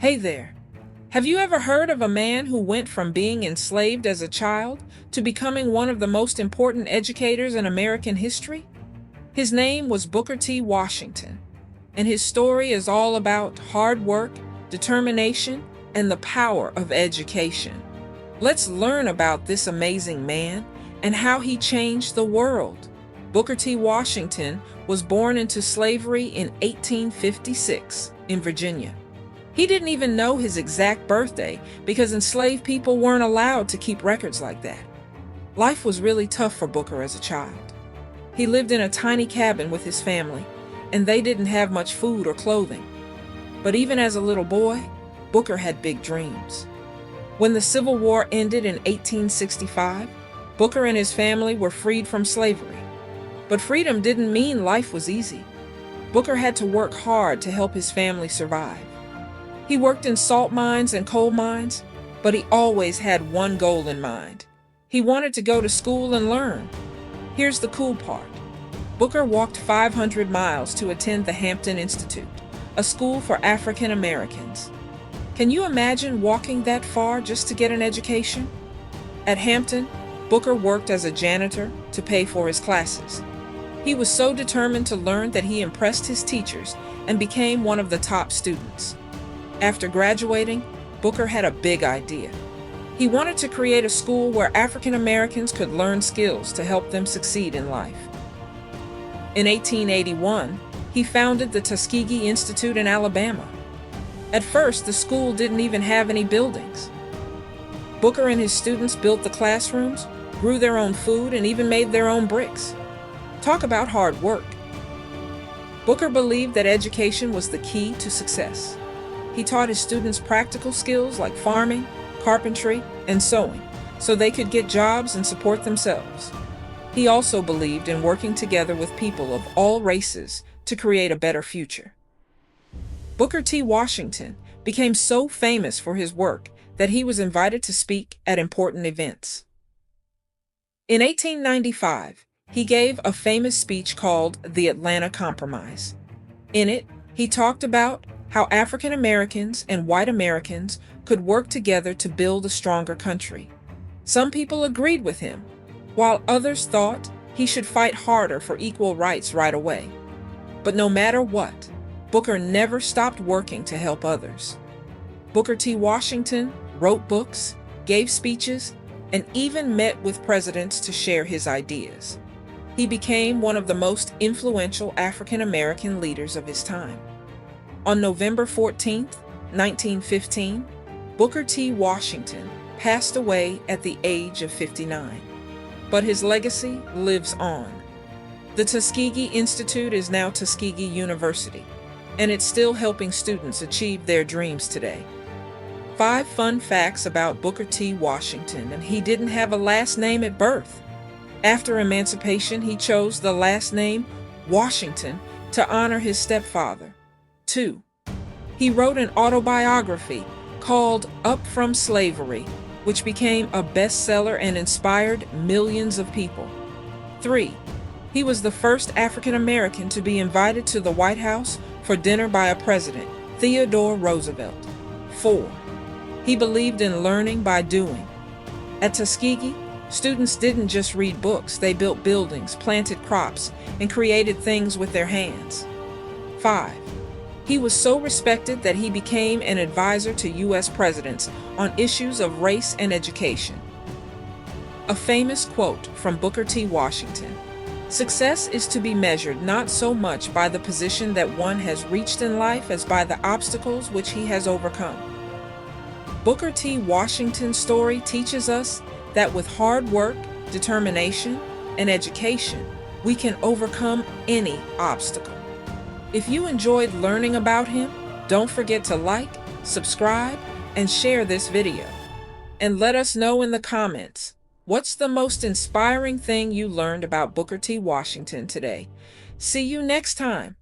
Hey there. Have you ever heard of a man who went from being enslaved as a child to becoming one of the most important educators in American history? His name was Booker T. Washington, and his story is all about hard work, determination, and the power of education. Let's learn about this amazing man and how he changed the world. Booker T. Washington was born into slavery in 1856 in Virginia. He didn't even know his exact birthday because enslaved people weren't allowed to keep records like that. Life was really tough for Booker as a child. He lived in a tiny cabin with his family, and they didn't have much food or clothing. But even as a little boy, Booker had big dreams. When the Civil War ended in 1865, Booker and his family were freed from slavery. But freedom didn't mean life was easy. Booker had to work hard to help his family survive. He worked in salt mines and coal mines, but he always had one goal in mind. He wanted to go to school and learn. Here's the cool part. Booker walked 500 miles to attend the Hampton Institute, a school for African Americans. Can you imagine walking that far just to get an education? At Hampton, Booker worked as a janitor to pay for his classes. He was so determined to learn that he impressed his teachers and became one of the top students. After graduating, Booker had a big idea. He wanted to create a school where African Americans could learn skills to help them succeed in life. In 1881, he founded the Tuskegee Institute in Alabama. At first, the school didn't even have any buildings. Booker and his students built the classrooms, grew their own food, and even made their own bricks. Talk about hard work. Booker believed that education was the key to success. He taught his students practical skills like farming, carpentry, and sewing, so they could get jobs and support themselves. He also believed in working together with people of all races to create a better future. Booker T. Washington became so famous for his work that he was invited to speak at important events. In 1895, he gave a famous speech called the Atlanta Compromise. In it, he talked about how African Americans and white Americans could work together to build a stronger country. Some people agreed with him, while others thought he should fight harder for equal rights right away. But no matter what, Booker never stopped working to help others. Booker T. Washington wrote books, gave speeches, and even met with presidents to share his ideas. He became one of the most influential African American leaders of his time. On November 14, 1915, Booker T. Washington passed away at the age of 59. But his legacy lives on. The Tuskegee Institute is now Tuskegee University, and it's still helping students achieve their dreams today. 5 fun facts about Booker T. Washington, and he didn't have a last name at birth. After emancipation, he chose the last name Washington to honor his stepfather. 2. He wrote an autobiography called Up From Slavery, which became a bestseller and inspired millions of people. 3. He was the first African American to be invited to the White House for dinner by a president, Theodore Roosevelt. 4. He believed in learning by doing. At Tuskegee, students didn't just read books, they built buildings, planted crops, and created things with their hands. 5. He was so respected that he became an advisor to U.S. presidents on issues of race and education. A famous quote from Booker T. Washington: "Success is to be measured not so much by the position that one has reached in life as by the obstacles which he has overcome." Booker T. Washington's story teaches us that with hard work, determination, and education, we can overcome any obstacle. If you enjoyed learning about him, don't forget to like, subscribe, and share this video. And let us know in the comments, what's the most inspiring thing you learned about Booker T. Washington today? See you next time.